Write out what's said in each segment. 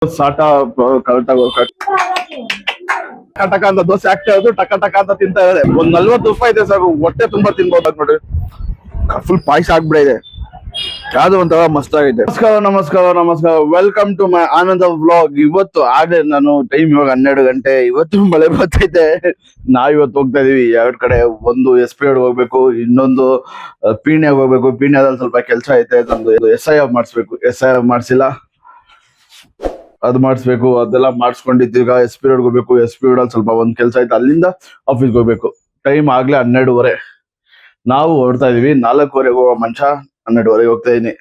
ಸಾಟ ಕರೆಕ್ಟಾಗಿ ಟಕ ಅಂತ ದೋಸೆ ಆಗ್ತಾ ಇರೋದು ಟಕ ಟಕ ಅಂತ ತಿಂತಾ ಇದೆ. ಒಂದ್ 40 ರೂಪಾಯಿ ಇದೆ ಸಾಕು, ಹೊಟ್ಟೆ ತುಂಬಾ ತಿನ್ಬೋದು ನೋಡಿ. ಫುಲ್ ಪಾಯ್ಸ ಆಗ್ಬಿಡಿದೆ, ಯಾವ್ದು ಒಂಥರ ಮಸ್ತ್ ಆಗಿದೆ. ನಮಸ್ಕಾರ, welcome to my Ananda vlog. ಇವತ್ತು ಆಗಲೇ ನಾನು ಟೈಮ್ ಇವಾಗ 12 ಗಂಟೆ. ಇವತ್ತು ಮಳೆ ಬರ್ತೈತೆ. ನಾವಿವತ್ತು ಹೋಗ್ತಾ ಇದೀವಿ 2 ಕಡೆ. ಒಂದು SP ರೋಡ್ ಹೋಗ್ಬೇಕು, ಇನ್ನೊಂದು ಪೀಣ್ಯಾಗ ಹೋಗ್ಬೇಕು. ಪೀಣ್ಯದಲ್ಲಿ ಸ್ವಲ್ಪ ಕೆಲಸ ಐತೆ, ನಂದು SIF ಮಾಡಿಸ್ಬೇಕು. SIF ಮಾಡಿಸಿಲ್ಲ, ಅದು ಮಾಡಿಸ್ಬೇಕು. ಅದೆಲ್ಲ ಮಾಡಿಸ್ಕೊಂಡಿದ್ದು ಈಗ SP ರೋಡ್ ಹೋಗ್ಬೇಕು. SP ರೋಡ್ ಅಲ್ಲಿ ಸ್ವಲ್ಪ ಒಂದ್ ಕೆಲಸ ಐತೆ, ಅಲ್ಲಿಂದ ಆಫೀಸ್ಗೆ ಹೋಗ್ಬೇಕು. ಟೈಮ್ ಆಗ್ಲೇ 12:30. ನಾವು ಹೊರಡ್ತಾ ಇದೀವಿ. 4:15 ಹೋಗೋ ಮನುಷ್ಯ 12:30 ಹೋಗ್ತಾ ಇದೀನಿ.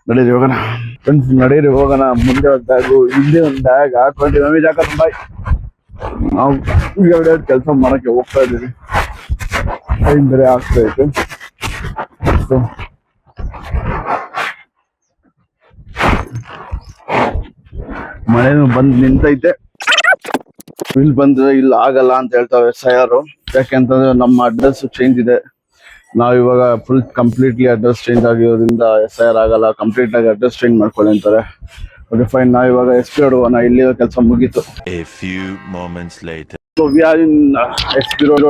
ನಡೀರಿ ಹೋಗೋಣ ಫ್ರೆಂಡ್ಸ್, ನಡೀರಿ ಹೋಗೋಣ. ಮುಂದೆ ಒಂದು ಬ್ಯಾಗು, ಹಿಂದೆ ಒಂದು ಬ್ಯಾಗ್ ಹಾಕೊಂಡು ಮಮ್ಮಿ ಜಾಕ ಬಾಯ್. ನಾವು ಎರಡೆರಡು ಕೆಲಸ ಮಾಡಕ್ಕೆ ಹೋಗ್ತಾ ಇದೀವಿ. ಟೈಮ್ ಬೇರೆ ಆಗ್ತಾ ಇತ್ತು. ಮಳೆನು ಬಂದ್ ನಿಂತೈತೆ. ಇಲ್ಲಿ ಬಂದ್ರೆ ಇಲ್ಲಿ ಆಗಲ್ಲ ಅಂತ ಹೇಳ್ತಾವೆ SIR. ಯಾಕೆಂತಂದ್ರೆ ನಮ್ಮ ಅಡ್ರೆಸ್ ಚೇಂಜ್ ಇದೆ. ನಾವ್ ಇವಾಗ ಫುಲ್ ಕಂಪ್ಲೀಟ್ಲಿ ಅಡ್ರೆಸ್ ಚೇಂಜ್ ಆಗಿರೋದ್ರಿಂದ SIR ಆಗಲ್ಲ. ಕಂಪ್ಲೀಟ್ ಆಗಿ ಅಡ್ರೆಸ್ ಚೇಂಜ್ ಮಾಡ್ಕೊಳ್ಳಿ ಅಂತಾರೆ. ಓಕೆ ಫೈನ್, ನಾವ್ ಇವಾಗ SP ರೋಡ್ ಹೋಗೋಣ. ಇಲ್ಲಿ ಕೆಲಸ ಮುಗೀತು. So we are in SP road.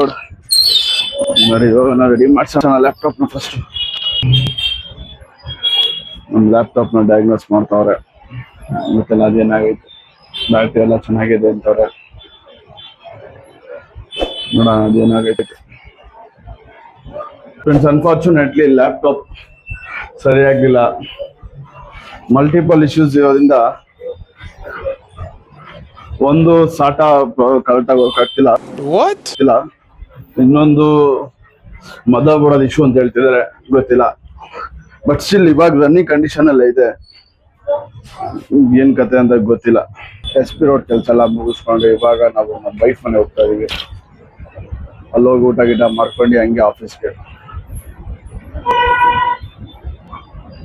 ನೋಡಿ ಹೋಗೋಣ, ರೆಡಿ ಮಾಡ್ಸೋಣ ಲ್ಯಾಪ್ಟಾಪ್ ನ ಫಸ್ಟ್. ನಮ್ ಲ್ಯಾಪ್ಟಾಪ್ ನ ಡಯಾಗ್ನೋಸ್ ಮಾಡ್ತಾವ್ರೆ. ಮತ್ತೆಲ್ಲ ಅದೇನಾಗೈತೆ, ಬ್ಯಾಟ್ರಿ ಎಲ್ಲ ಚೆನ್ನಾಗಿದೆ ಅಂತವ್ರೆ. ನೋಡೋಣ ಅದೇನಾಗೈತೆ. ಫ್ರೆಂಡ್ಸ್, ಅನ್ಫಾರ್ಚುನೇಟ್ಲಿ ಲ್ಯಾಪ್ಟಾಪ್ ಸರಿಯಾಗಿಲ್ಲ. ಮಲ್ಟಿಪಲ್ ಇಶ್ಯೂಸ್ ಇರೋದ್ರಿಂದ ಒಂದು ಸಾಟ ಕರೆಕ್ಟಾಗಿ ಹೋಗಕ್ಕಾಗ್ತಿಲ್ಲ. ಇನ್ನೊಂದು ಮದರ್ ಬೋರ್ಡ್ ಇಶ್ಯೂ ಅಂತ ಹೇಳ್ತಿದ್ದಾರೆ, ಗೊತ್ತಿಲ್ಲ. ಬಟ್ ಸ್ಟಿಲ್ ಇವಾಗ ರನ್ನಿಂಗ್ ಕಂಡೀಷನ್ ಅಲ್ಲೇ ಇದೆ. ಏನ್ ಕತೆ ಅಂತ ಗೊತ್ತಿಲ್ಲ. SP ರೋಡ್ ಕೆಲಸ ಎಲ್ಲ ಮುಗಿಸ್ಕೊಂಡು ಇವಾಗ ನಾವು ನಮ್ಮ ವೈಫ್ ಮನೆ ಹೋಗ್ತಾ ಇದೀವಿ. ಅಲ್ಲೋಗಿ ಊಟ ಗೀಟ ಮಾಡ್ಕೊಂಡು ಹಂಗೆ ಆಫೀಸ್ಗೆ.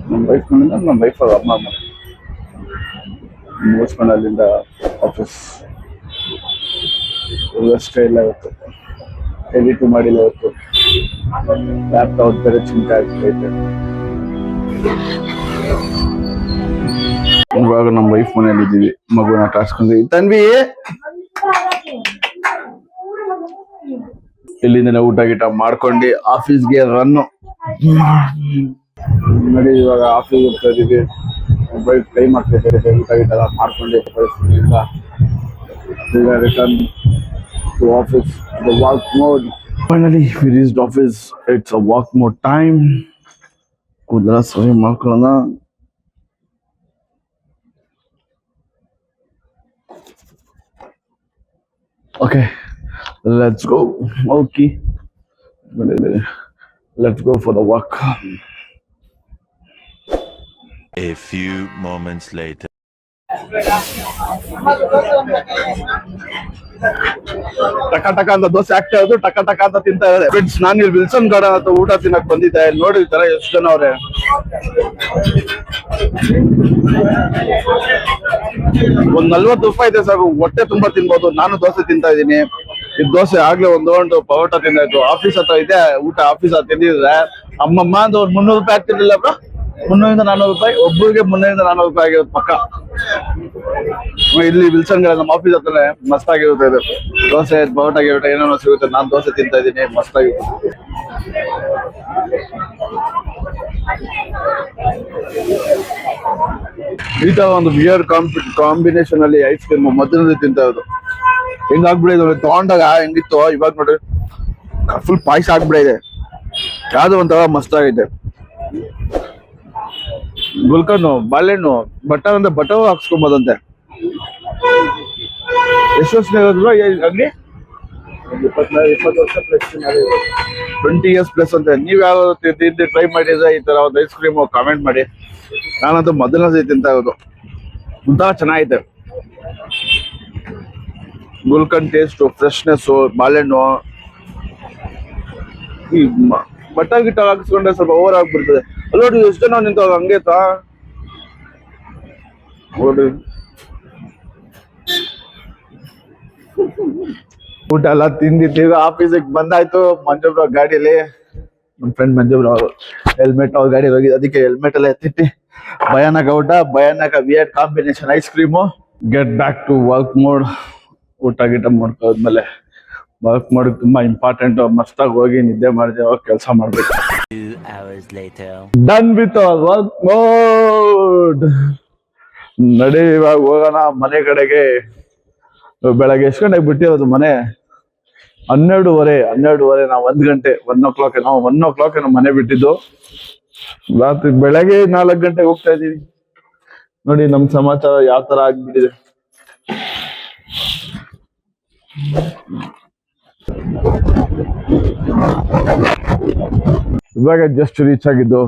ನಮ್ಮ ವೈಫ್ ಮನೆಯಿಂದ ನಮ್ಮ ವೈಫ್ ಅಮ್ಮ ಮನೆ ಮುಗಿಸ್ಕೊಂಡು ಅಲ್ಲಿಂದ ಆಫೀಸ್. ಅಷ್ಟೇ ಇಲ್ಲ, ಇವತ್ತು ಎಡಿಟ್ ಮಾಡಿಲ್ಲ. ಇವತ್ತು ಲ್ಯಾಪ್ಟಾಪ್ ಬೇರೆ ಚಿಂತೆ ಆಗ್ತೈತೆ. ಇವಾಗ ನಮ್ಮ ವೈಫ್ ಮನೇಲಿ ಇದ್ದೀವಿ. ಮಗುನ ಕಾಸ್ಕೊಂಡ್ವಿ. ತನ್ವಿ ಇಲ್ಲಿಂದ ಊಟ ಗೀಟ ಮಾಡ್ಕೊಂಡು ಆಫೀಸ್ಗೆ ರನ್ನು ನೋಡಿ. ಇವಾಗ ಆಫೀಸ್ ಹೋಗ್ತಾ ಇದೀವಿ. ವೈಫ್ ಟ್ರೈ ಮಾಡ್ತಾ ಇದ್ದಾರೆ. ಊಟ ಗೀಟ ಎಲ್ಲ ಮಾಡ್ಕೊಂಡು ಈಗ return to office. The work mode. Finally we reached office. It's a work mode time. ಕೂದಲ ಸರಿ ಮಾಡ್ಕೊಳ್ಳೋಣ. Okay, let's go. Okay, let's go for the walk. A few moments later. ಟಕ ಟಕ ಅಂತ ದೋಸೆ ಆಗ್ತಾ ಇರೋದು, ಟಕ ಟಕ ಅಂತ ತಿಂತಾ ಇದ್ದಾರೆ. ಫ್ರೆಂಡ್ಸ್, ನಾನು ಇಲ್ಲಿ ವಿಲ್ಸನ್ ಗಾರ್ಡನ್ ಅಂತ ಊಟ ತಿನ್ನಕ್ ಬಂದಿದ್ದೆ. ನೋಡಿರ್ತಾರೆ ಎಷ್ಟು ಜನ ಅವ್ರೆ. ಒಂದ್ 40 ರೂಪಾಯಿ ಇದೆ ಸಾಕು, ಹೊಟ್ಟೆ ತುಂಬಾ ತಿನ್ಬೋದು. ನಾನು ದೋಸೆ ತಿಂತಾ ಇದ್ದೀನಿ. ಈ ದೋಸೆ ಆಗ್ಲೇ ಒಂದು ಪರೋಟ ತಿಂದಾಯ್ತು. ಆಫೀಸ್ ಹತ್ರ ಇದೆ ಊಟ. ಆಫೀಸ್ ಹತ್ರ ತಿಂದಿದ್ರೆ ಅಮ್ಮಮ್ಮ ಅಂತ ಒಂದು 300 ರೂಪಾಯಿ ಆಗ್ತಿರ್ಲಿಲ್ಲ ಬ್ರೋ. 300-400 ರೂಪಾಯಿ ಒಬ್ಬರಿಗೆ. 300-400 ರೂಪಾಯಿ ಆಗಿರೋದು ಪಕ್ಕ. ಇಲ್ಲಿ ವಿಲ್ಸನ್ ಗಾರ್ಡನ್ ನಮ್ಮ ಆಫೀಸ್ ಹತ್ರನೇ ಮಸ್ತ್ ಆಗಿರುತ್ತೆ. ಇದು ದೋಸೆ ಪರೋಟ ಗಿರೋಟ ಏನೇನೋ ಸಿಗುತ್ತೆ. ನಾನು ದೋಸೆ ತಿಂತಾ ಇದ್ದೀನಿ, ಮಸ್ತ್ ಆಗಿರುತ್ತೆ. ಈ ತರ ಒಂದು ವಿಯರ್ ಕಾಂಬಿನೇಷನ್ ಅಲ್ಲಿ ಐಸ್ ಕ್ರೀಮ್ ಮೊದಲನೇ ತಿಂತಾ ಇರೋದು. ಹೆಂಗಾಗ್ಬಿಡಿದೆ ತಗೊಂಡಾಗ ಹೆಂಗಿತ್ತು, ಇವಾಗ ನೋಡ್ರಿ ಫುಲ್ ಪಾಯ್ಸ ಆಗ್ಬಿಡಿದೆ. ಯಾವ್ದು ಒಂಥರ ಮಸ್ತ್ ಆಗೈತೆ. ಗುಲ್ಕನ್ನು, ಬಾಳೆಹಣ್ಣು, ಬಟರ್ ಅಂದ್ರೆ ಬಟರ್ ಹಾಕ್ಸ್ಕೊಬೋದಂತೆ. ಎಷ್ಟು ವರ್ಷ ಇರೋದು ಅಂಗಡಿ? 20 ವರ್ಷ ಪ್ಲಸ್, 20 years ಪ್ಲಸ್ ಅಂತೆ. ನೀವ್ ಯಾವ ಟ್ರೈ ಮಾಡಿದ್ರೆ ಈ ತರ ಒಂದು ಐಸ್ ಕ್ರೀಮ್ ಕಾಮೆಂಟ್ ಮಾಡಿ. ನಾನಂತೂ ಮೊದಲನೇ ಸತಿ ತಿಂತಾ ಇರೋದು. ಒಂಥರ ಚೆನ್ನಾಗೈತೆ. ಗುಲ್ಕನ್ ಟೇಸ್ಟ್, ಫ್ರೆಶ್ನೆಸ್, ಬಾಳೆಹಣ್ಣು. ಈ ಬಟರ್ ಗಿಟ್ಟ ಹಾಕಿಸ್ಕೊಂಡ್ರೆ ಸ್ವಲ್ಪ ಓವರ್ ಆಗ್ಬಿಡ್ತದೆ. ನೋಡಿ ಎಷ್ಟು ಜನ ನಿಂತಾಗ ಹಂಗೆ ನೋಡಿ. ಊಟ ಎಲ್ಲ ತಿಂದಿದ್ದೀವಿ. ಆಫೀಸಿಗೆ ಬಂದಾಯ್ತು. ಮಂಜುಬ್ರ ಗಾಡಿಯಲ್ಲಿ, ನಮ್ಮ ಫ್ರೆಂಡ್ ಮಂಜುಬ್ರ ಅವರು ಹೆಲ್ಮೆಟ್ ಅವ್ರ ಗಾಡಿ ಹೋಗಿದ್ದು. ಅದಕ್ಕೆ ಹೆಲ್ಮೆಟ್ ಎಲ್ಲ ಎತ್ತಿಟ್ಟು ಭಯಾನಕ ಊಟ, ಭಯಾನಕ weird combination ice cream. Get back to work mode. ಊಟ ಗೀಟ ಮಾಡ್ಕೋದ್ಮೇಲೆ ವರ್ಕ್ ಮಾಡೋದು ತುಂಬಾ ಇಂಪಾರ್ಟೆಂಟ್. ಮಸ್ತಾಗಿ ಹೋಗಿ ನಿದ್ದೆ ಮಾಡಿದೆ, ಹೋಗಿ ಕೆಲಸ ಮಾಡ್ಬೇಕು. 2 hours later. Done with work mode. ನಡಿ ಇವಾಗ ಹೋಗೋಣ ಮನೆ ಕಡೆಗೆ. ಬೆಳಗ್ಗೆ ಎಷ್ಟು ಗಂಟೆಗೆ ಬಿಟ್ಟಿರೋದು ಮನೆ? 12:30 ನಾವು 1 ಗಂಟೆ 1 o'clock ನಾವು ಮನೆ ಬಿಟ್ಟಿದ್ದು. ರಾತ್ರಿ ಬೆಳಗ್ಗೆ 4 ಗಂಟೆಗೆ ಹೋಗ್ತಾ ಇದೀವಿ. ನೋಡಿ ನಮ್ ಸಮಾಚಾರ ಯಾವ ತರ ಆಗ್ಬಿಟ್ಟಿದೆ. ಇವಾಗ ಜಸ್ಟ್ ರೀಚ್ ಆಗಿದ್ದು.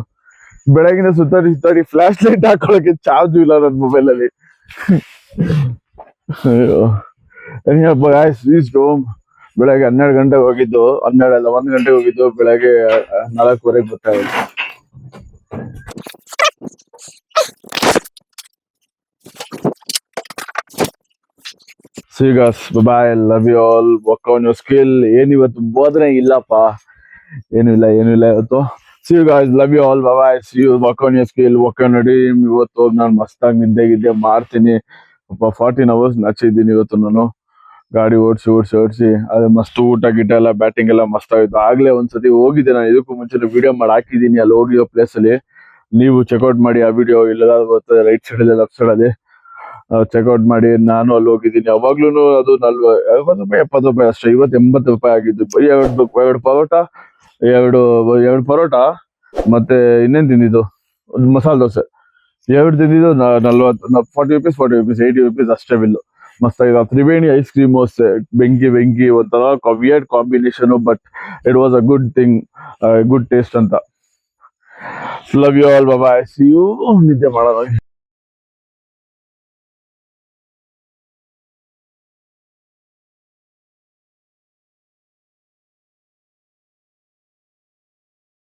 ಬೆಳಗಿನ ಸುತ್ತಾಡಿ ಫ್ಲಾಶ್ ಲೈಟ್ ಹಾಕೊಳಕ್ಕೆ ಚಾರ್ಜ್ ಇಲ್ಲ ನನ್ನ ಮೊಬೈಲ್ ಅಲ್ಲಿ. ಬೆಳಗ್ಗೆ 12 ಗಂಟೆಗೆ ಹೋಗಿದ್ದು, 12 ಅಲ್ಲ 1 ಗಂಟೆಗೆ ಹೋಗಿದ್ದು. ಬೆಳಗ್ಗೆ 4:15 ಗೊತ್ತಾಯಿತು. See you guys, bye, love you all, work on your skill. ಏನಿವತ್ತು ಬೋಧನೆ ಇಲ್ಲಪ್ಪ, ಏನು ಇಲ್ಲ ಇವತ್ತು. See you guys, love you all, bye, see you, work on your skill, work on your dream. ಇವತ್ತು ನಾನು ಮಸ್ತಾಗಿ ನಿದ್ದೆ ಮಾಡ್ತೀನಿ. 14 hours ನಚ್ಚಿದ್ದೀನಿ ಇವತ್ತು ನಾನು. ಗಾಡಿ ಓಡಿಸಿ ಅದು ಮಸ್ತ್ ಊಟ ಗಿಟ ಎಲ್ಲ ಬ್ಯಾಟಿಂಗ್ ಎಲ್ಲ ಮಸ್ತ್ ಆಗಿತ್ತು. ಆಗ್ಲೇ ಒಂದ್ಸತಿ ಹೋಗಿದ್ದೆ ನಾನು, ಇದಕ್ಕೂ ಮುಂಚೆ ವಿಡಿಯೋ ಮಾಡಿ ಹಾಕಿದ್ದೀನಿ ಅಲ್ಲಿ ಹೋಗಿರೋ ಪ್ಲೇಸ್ ಅಲ್ಲಿ. ನೀವು ಚೆಕ್ಔಟ್ ಮಾಡಿ ಆ ವಿಡಿಯೋ, ಇಲ್ಲೆಲ್ಲ ಬರ್ತದೆ ರೈಟ್ ಸೈಡ್ ಅಲ್ಲಿ ಲೆಫ್ಟ್ ಸೈಡ್ ಅಲ್ಲಿ. ಚೆಕ್ಔಟ್ ಮಾಡಿ. ನಾನು ಅಲ್ಲಿ ಹೋಗಿದ್ದೀನಿ. ಅವಾಗ್ಲೂ ಅದು 40 ರೂಪಾಯಿ 70 ರೂಪಾಯಿ ಅಷ್ಟೇ. ಇವತ್ತು 80 ರೂಪಾಯಿ ಆಗಿದ್ದು. ಎರಡು ಪರೋಟ ಮತ್ತೆ ಇನ್ನೇನ್ ತಿಂದಿದ್ದು, ಒಂದು ಮಸಾಲೆ ದೋಸೆ. ಎರಡು ತಿಂದಿದ್ದು 40 ರೂಪೀಸ್ 80 ರೂಪೀಸ್ ಅಷ್ಟೇ ಬಿಲ್ಲು. ಮಸ್ತಾಗಿದೆ. ತ್ರಿವೇಣಿ ಐಸ್ ಕ್ರೀಮ್ ಅಷ್ಟೇ, ಬೆಂಕಿ ಒಂಥರ weird combination, but it was a good thing, good taste ಅಂತ. Love you all, bye, see you. ನಿದ್ದೆ ಮಾಡೋಣ.